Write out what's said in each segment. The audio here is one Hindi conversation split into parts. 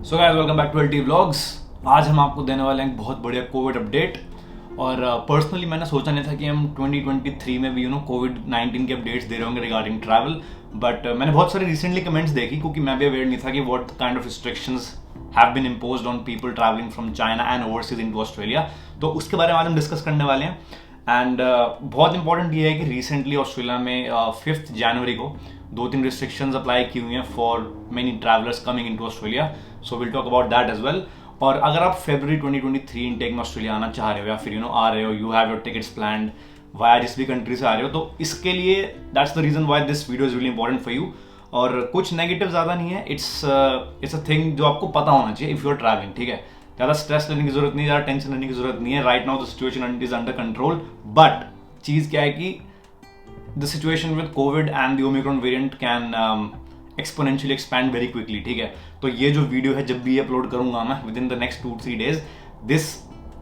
So guys welcome back to LT vlogs. आज हम आपको देने वाले हैं एक बहुत बढ़िया कोविड अपडेट। और पर्सनली मैंने सोचा नहीं था कि हम 2023 में भी कोविड 19 के अपडेट्स दे रहे होंगे रिगार्डिंग ट्रैवल। बट मैंने बहुत सारे रिसेंटली कमेंट्स देखी क्योंकि मैं भी अवेयर नहीं था कि what kind of restrictions have been imposed on people travelling from China and overseas into Australia. तो उसके बारे में आज हम डिस्कस करने वाले हैं। एंड बहुत इंपॉर्टेंट ये है कि रिसेंटली ऑस्ट्रेलिया में 5 जनवरी को 2-3 रिस्ट्रिक्शंस अप्लाई की हुई हैं for many travellers coming into Australia. So will talk about that as well. और अगर आप फरवरी 2023 इनटेक में ऑस्ट्रेलिया आना चाह रहे हो या फिर आ रहे हो, you have your tickets planned via जिस भी कंट्री से आ रहे हो, तो इसके लिए that's the reason why this video is really important for you. और कुछ नेगेटिव ज़्यादा नहीं है, इट्स अ थिंग जो आपको पता होना चाहिए इफ़ यू आर ट्रैवलिंग। ठीक है, ज़्यादा स्ट्रेस लेने की जरूरत नहीं है, ज़्यादा टेंशन लेने की जरूरत नहीं है। Right now the situation is under control. But चीज़ क्या है कि the situation with COVID and the Omicron variant can exponentially expand very quickly। ठीक है, तो ये जो वीडियो है जब भी अपलोड करूंगा मैं with in the next 2-3 days, this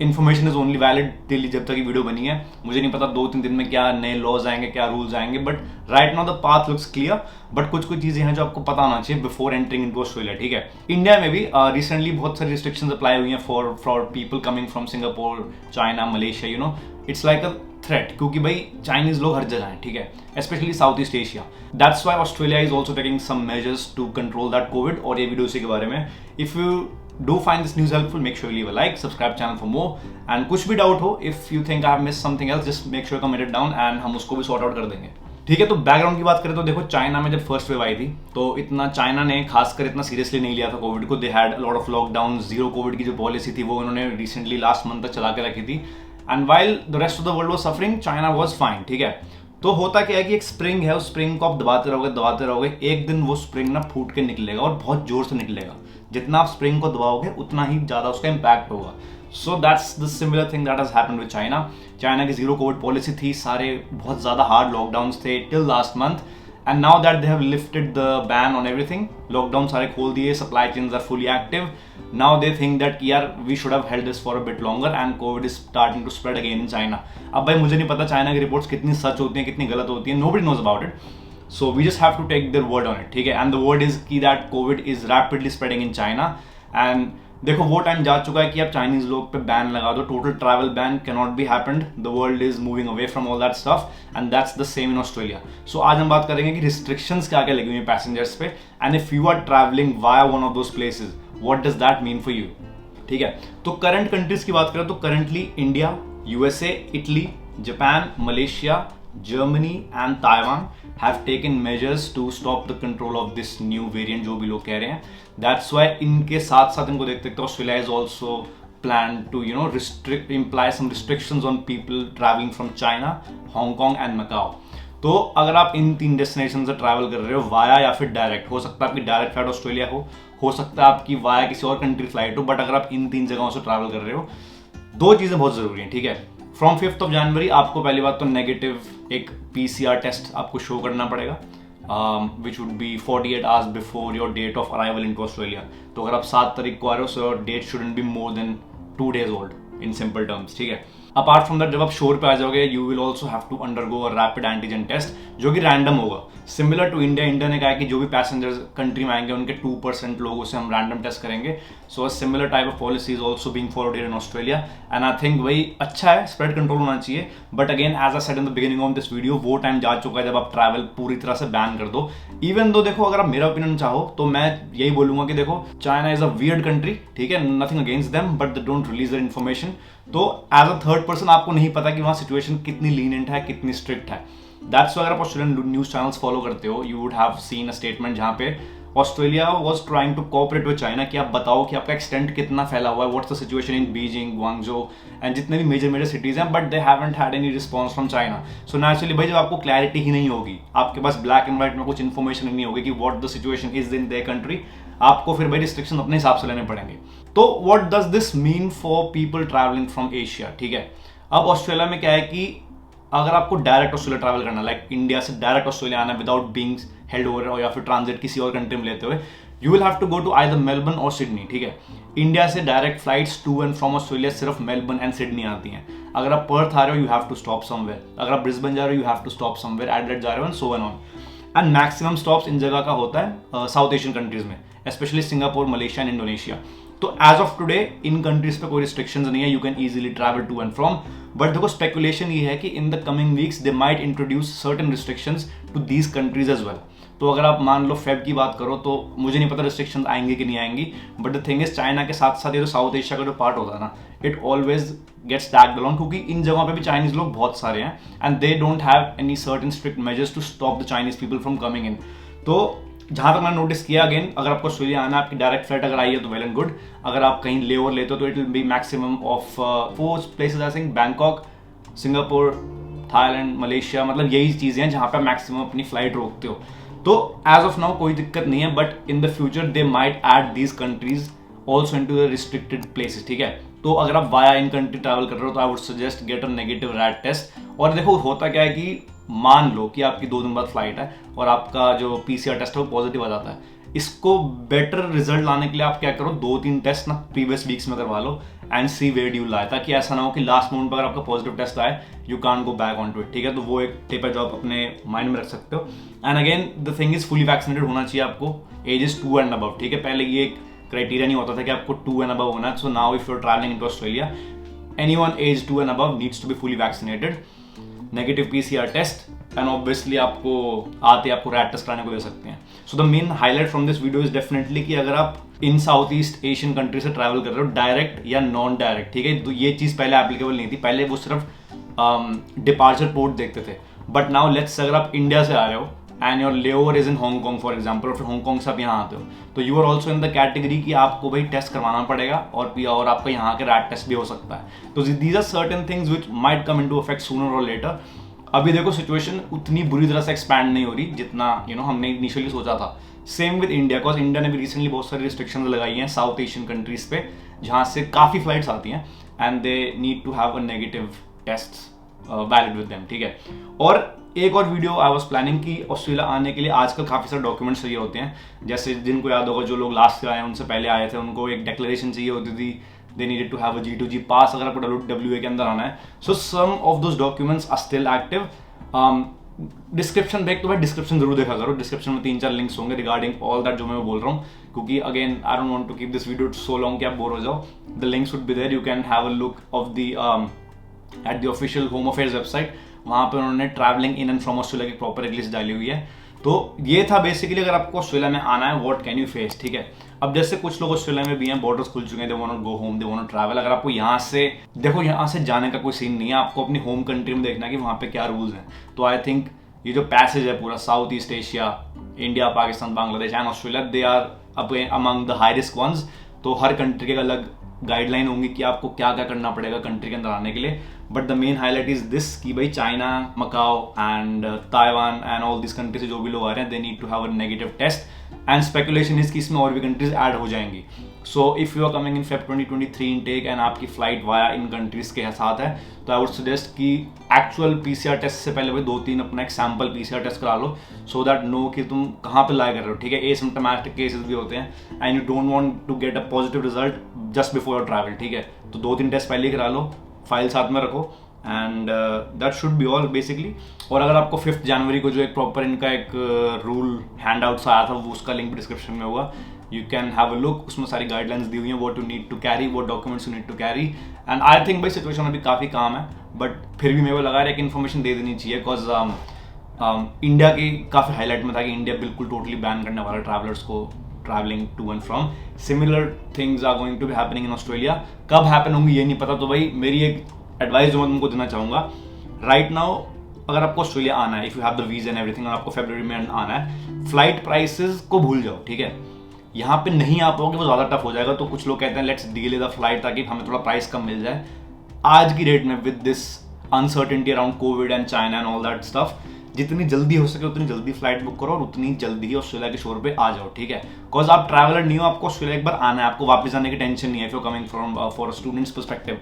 information is only valid till जब तक ये वीडियो बनी है। मुझे नहीं पता 2-3 दिन में क्या नए लॉज आएंगे, क्या रूल्स आएंगे, but right now the path looks clear. But कुछ चीजें हैं जो आपको पता होना चाहिए बिफोर एंटरिंग इनटू ऑस्ट्रेलिया। ठीक है, इंडिया में भी रिसेंटली बहुत सारी रिस्ट्रिक्शंस अप्लाई हुई हैं for people coming from Singapore, China, Malaysia. It's like a threat क्योंकि भाई चाइनीज लोग हर जगह हैं। ठीक है, specially South east Asia. That's why Australia is also taking some measures to control that Covid. और ये वीडियो इसी के बारे में। If you do find this news helpful, make sure you leave a like, subscribe channel for more, and कुछ भी डाउट हो, if you think I have missed something else, just make sure comment it down and हम उसको भी सॉर्ट आउट कर देंगे। ठीक है, तो बैकग्राउंड की बात करें तो देखो, चाइना में जब फर्स्ट वेव आई थी तो इतना चाइना ने खासकर इतना सीरियसली नहीं लिया था कोविड को। They had lot of lockdown, zero Covid की जो पॉलिसी थी वो उन्होंने रिसेंटली लास्ट मंथ तक चला के रखी थी। And while the rest of the world was suffering, China was fine. ठीक है, तो होता क्या है कि एक स्प्रिंग है, उस स्प्रिंग को आप दबाते रहोगे, एक दिन वो स्प्रिंग ना फूट के निकलेगा और बहुत जोर से निकलेगा। जितना आप स्प्रिंग को दबाओगे उतना ही ज्यादा उसका इंपैक्ट होगा। So that's the similar thing that has happened with China. China की जीरो कोविड पॉलिसी थी, सारे बहुत ज्यादा हार्ड लॉकडाउन्स थे till last month. And now that they have lifted the ban on everything, lockdown सारे खोल दिए, supply chains are fully active. Now they think that यार we should have held this for a bit longer and covid is starting to spread again in China. अब भाई मुझे नहीं पता चाइना की रिपोर्ट्स कितनी सच होती हैं, कितनी गलत होती हैं, nobody knows about it. So we just have to take their word on it। ठीक है, and the word is कि that COVID is rapidly spreading in China। and देखो वो टाइम जा चुका है कि अब चाइनीज लोग पे बैन लगा दो, total travel ban can not be happened. The world is moving away from all that stuff and that's the same in Australia. So आज हम बात करेंगे कि रिस्ट्रिक्शंस क्या क्या लगी हुई हैं पैसेंजर्स पे, and if you are travelling via one of those places, what does that mean for you. ठीक है, तो करंट कंट्रीज की बात करें तो currently India, USA, Italy, Japan, Malaysia, Germany and Taiwan have taken measures to stop the control of this new variant, जो भी लोग कह रहे हैं। That's why इनके साथ साथ इनको देखते देखते Australia is also planned to imply some restrictions on people traveling from China, Hong Kong and Macau। तो अगर आप इन 3 डेस्टिनेशन से ट्रैवल कर रहे हो वाया या फिर डायरेक्ट, हो सकता है आपकी डायरेक्ट फ्लाइट ऑस्ट्रेलिया हो सकता है आपकी वाया किसी और कंट्री फ्लाइट हो, बट अगर आप इन 3 जगहों से ट्रैवल कर रहे हो, 2 चीज़ें बहुत ज़रूरी हैं। ठीक है, फ्रॉम 5 जनवरी आपको पहली बात तो नेगेटिव एक PCR टेस्ट आपको शो करना पड़ेगा, which would be 48 hours before your date of arrival into Australia. तो अगर आप 7 तारीख को आ रहे हो, so your date shouldn't be more than 2 days old in simple terms. ठीक है, अपार्ट फ्रॉम दैट जब आप शोर पे आ जाओगे, you will also have to undergo a rapid antigen test जो कि रैंडम होगा, सिमिलर टू इंडिया। इंडिया ने कहा है कि जो भी पैसेंजर्स कंट्री में आएंगे उनके 2% लोगों से हम रैंडम टेस्ट करेंगे। So a similar type of policy is also being followed here in Australia and I think वही अच्छा है, स्प्रेड कंट्रोल होना चाहिए। But again as I said in the beginning of this video, वो टाइम जा चुका है जब आप ट्रैवल पूरी तरह से बैन कर दो। इवन दो देखो, अगर आप मेरा ओपिनियन चाहो तो मैं यही बोलूंगा कि देखो China is a weird country. ठीक है, nothing against them, but they don't release there information. तो एज अ थर्ड पर्सन आपको नहीं पता कि वहां सिचुएशन कितनी लीनियंट है, कितनी स्ट्रिक्ट है। दैट्स वाई अगर आप ऑस्ट्रेलियन न्यूज चैनल्स फॉलो करते हो, you would have seen a statement जहां पे Australia was trying to cooperate with China कि आप बताओ कि आपका एक्सटेंट कितना फैला हुआ है, what's the situation in Beijing, Guangzhou and जितने भी मेजर सिटीज हैं, but they haven't had any response from China. So naturally भाई जब आपको क्लैरिटी ही नहीं होगी, आपके पास ब्लैक एंड व्हाइट में कुछ इन्फॉर्मेशन नहीं होगी कि what the situation is in their country, आपको फिर भाई रिस्ट्रिक्शन अपने हिसाब से लेने पड़ेंगे। तो what does this mean for people travelling from Asia. ठीक है, अब ऑस्ट्रेलिया में क्या है कि अगर आपको डायरेक्ट ऑस्ट्रेलिया ट्रैवल करना, लाइक इंडिया से डायरेक्ट ऑस्ट्रेलिया आना विदाउट बीइंग हेल्ड ओवर या फिर ट्रांजिट किसी और कंट्री में लेते हुए, you will have to go to either Melbourne और सिडनी। ठीक है, इंडिया से direct flights to and from Australia सिर्फ मेलबर्न एंड सिडनी आती हैं। अगर आप पर्थ आ रहे हो, you have to stop somewhere. अगर आप ब्रिस्बेन जा रहे हो, you have to stop somewhere, Adelaide जा रहे हो, and so and on. And maximum stops in जगह का होता है साउथ एशियन कंट्रीज में, specially Singapore, Malaysia and Indonesia. तो as of today in countries पे कोई रिस्ट्रिक्शंस नहीं है, you can easily travel to and from. But देखो स्पेकुलेशन ये है कि in the coming weeks they might introduce certain restrictions to these countries as well. तो अगर आप मान लो फेब की बात करो तो मुझे नहीं पता रिस्ट्रिक्शंस आएंगे कि नहीं आएंगी, but the thing is China के साथ साथ ये जो साउथ एशिया का जो पार्ट होता है ना, it always gets tagged along, क्योंकि इन जगहों पे भी चाइनीज लोग बहुत सारे हैं and they don't have any certain strict measures to stop the Chinese people from coming in. तो जहां तक मैंने नोटिस किया, अगेन अगर आपको ऑस्ट्रेलिया आना है, आपकी डायरेक्ट फ्लाइट अगर आई है तो वेल एंड गुड। अगर आप कहीं ले ओवर लेते हो तो it will be maximum of 4 places I think, Bangkok, Singapore, Thailand, Malaysia, मतलब यही चीजें हैं जहां पे मैक्सिमम अपनी फ्लाइट रोकते हो। तो एज ऑफ नाउ कोई दिक्कत नहीं है, but in the future they might add these countries also into the restricted places, ठीक है। तो अगर आप वाया इन कंट्री ट्रैवल कर रहे हो तो I would suggest get a negative RAT test. और देखो होता क्या है कि मान लो कि आपकी 2 दिन बाद फ्लाइट है और आपका जो पीसीआर टेस्ट है वो पॉजिटिव आ जाता है, इसको बेटर रिजल्ट लाने के लिए आप क्या करो, 2-3 टेस्ट ना प्रीवियस वीक्स में करवा लो and see where you lie, ताकि ऐसा ना हो कि लास्ट मोमेंट पर अगर आपका पॉजिटिव टेस्ट आए you can't go back on to it, ठीक है। तो वो एक टिप है जो आप अपने माइंड में रख सकते हो। And again the thing is fully vaccinated होना चाहिए आपको, एज इज 2 एंड अबव, ठीक है। पहले ये एक क्राइटेरिया नहीं होता था कि आपको 2 एंड अबव होना है। So now if you are travelling into Australia, anyone age 2 and above needs to be fully vaccinated, negative PCR test, and obviously आपको आते आपको रैट टेस्ट कराने को दे सकते हैं। So the main highlight from this video is definitely कि अगर आप इन साउथ ईस्ट एशियन कंट्री से ट्रैवल कर रहे हो, डायरेक्ट या नॉन डायरेक्ट, ठीक है, तो ये चीज पहले एप्लीकेबल नहीं थी, पहले वो सिर्फ डिपार्चर पोर्ट देखते थे। बट नाउ लेट्स अगर आप इंडिया से आ रहे हो and your layover is in Hong Kong for example, और फिर हांगकॉन्ग से आप यहाँ आते हो, तो you are also in the category कि आपको भाई टेस्ट करवाना पड़ेगा और आपका यहाँ के रैट टेस्ट भी हो सकता है। तो these are certain things which might come into effect sooner और लेटर। अभी देखो सिचुएशन उतनी बुरी तरह से एक्सपैंड नहीं हो रही जितना हमने इनिशियली सोचा था। Same with India, because India ने भी रिसेंटली बहुत सारी रिस्ट्रिक्शंस लगाई हैं साउथ एशियन कंट्रीज पे, जहां से काफी फ्लाइट्स आती हैं and they need to have a negative test valid with them, ठीक है। और एक और वीडियो आई वाज प्लानिंग कि ऑस्ट्रेलिया आने के लिए आजकल काफी सारे डॉक्यूमेंट्स चाहिए होते हैं, जैसे जिनको याद होगा जो लोग लास्ट आए हैं उनसे पहले आए थे, उनको एक डिक्लेरेशन चाहिए होती थी, they needed to have a G2G pass अगर आपको WA के अंदर आना है। So some of those documents are still active. Description देख तो भाई डिस्क्रिप्शन जरूर देखा करो, डिस्क्रिप्शन में 3-4 लिंक्स होंगे रिगार्डिंग ऑल दैट जो मैं बोल रहा हूँ, क्योंकि again I don't want to keep this video so long कि आप बोर हो जाओ। The links would be there, you can have a look of the at the official home affairs website, वहाँ पे उन्होंने travelling in and from Australia की प्रॉपर एक लिस्ट डाली हुई है। तो ये था बेसिकली अगर आपको ऑस्ट्रेलिया में आना है व्हाट कैन यू फेस, ठीक है। अब जैसे कुछ लोग ऑस्ट्रेलिया में भी हैं, बॉर्डर्स खुल चुके हैं, they want to go home, they want to travel. अगर आपको यहाँ से देखो, यहाँ से जाने का कोई सीन नहीं है, आपको अपनी होम कंट्री में देखना है कि वहाँ पे क्या रूल्स हैं। तो आई थिंक ये जो पैसेज है पूरा south east Asia, India, Pakistan, Bangladesh and Australia, they are among the high risk ones. तो हर कंट्री के अलग गाइडलाइन होंगी कि आपको क्या क्या करना पड़ेगा कंट्री के अंदर आने के लिए। But the main highlight is this कि भाई China, Macau and Taiwan and all this country से जो भी लोग आ रहे हैं, they need to have a negative test and speculation is कि इसमें और भी कंट्रीज ऐड हो जाएंगी। So if you are coming in Feb 2023 intake and आपकी फ्लाइट वाया इन कंट्रीज के साथ है, तो आई वुड सजेस्ट कि एक्चुअल पीसीआर टेस्ट से पहले भाई 2-3 अपना एक सैम्पल पीसीआर टेस्ट करा लो, सो दैट नो कि तुम कहाँ पे लाई कर रहे हो, ठीक है। एसिम्प्टोमेटिक केसेस भी होते हैं and you don't want to get a positive result just before your travel, ठीक है। तो 2-3 टेस्ट पहले ही करा लो, फाइल साथ में रखो and that should be all basically. और अगर आपको 5 जनवरी को जो एक प्रॉपर इनका एक रूल हैंड आउट्स आया था, वो उसका लिंक डिस्क्रिप्शन में होगा, you can have a look, उसमें सारी गाइडलाइंस दी हुई हैं, what you need to carry, what documents you need to carry. And I think भाई सिचुएशन अभी काफ़ी काम है, बट फिर भी मेरे को लगा रहा है कि इन्फॉर्मेशन दे देनी चाहिए, बिकॉज इंडिया की काफ़ी हाईलाइट में था कि इंडिया बिल्कुल टोटली बैन करने वाला ट्रैवलर्स को travelling to and from. Similar things are going to be happening in Australia. कब हैपन होंगी ये नहीं पता। तो भाई मेरी एक एडवाइस जो मैं तुमको देना चाहूँगा, राइट नाउ अगर आपको ऑस्ट्रेलिया आना है, if you have the visa and everything, और आपको फरवरी में आना है, फ्लाइट प्राइसेस को भूल जाओ, ठीक है। यहाँ पे नहीं आ पाओगे, वो ज़्यादा टफ हो जाएगा। तो कुछ लोग कहते हैं लेट्स डिले द फ्लाइट ताकि हमें थोड़ा प्राइस कम मिल जाए। आज की डेट में with this uncertainty around Covid and China and all that stuff, जितनी जल्दी हो सके उतनी जल्दी फ्लाइट बुक करो और उतनी जल्दी ही ऑस्ट्रेलिया के शोर पे आ जाओ, ठीक है। बिकॉज आप ट्रैवलर नहीं हो, आपको ऑस्ट्रेलिया एक बार आना है, आपको वापस आने की टेंशन नहीं है if you coming from for a student's perspective.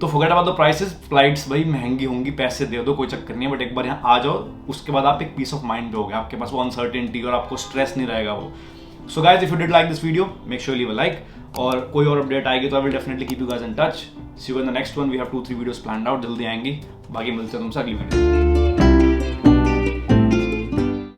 तो forget about the prices, flights भाई महंगी होंगी, पैसे दे दो, कोई चक्कर नहीं है, बट एक बार यहाँ आ जाओ, उसके बाद आप एक पीस ऑफ माइंड पे हो गए, आपके पास वो अनसर्टेनिटी और आपको स्ट्रेस नहीं रहेगा वो। So guys, if you did like this video, make sure leave a like, और कोई और अपडेट आएगी तो I will definitely keep you guys in touch. See you in the next one, we have 2-3 videos planned out, जल्दी आएंगी। बाकी मिलते हैं तुमसे अगली वीडियो।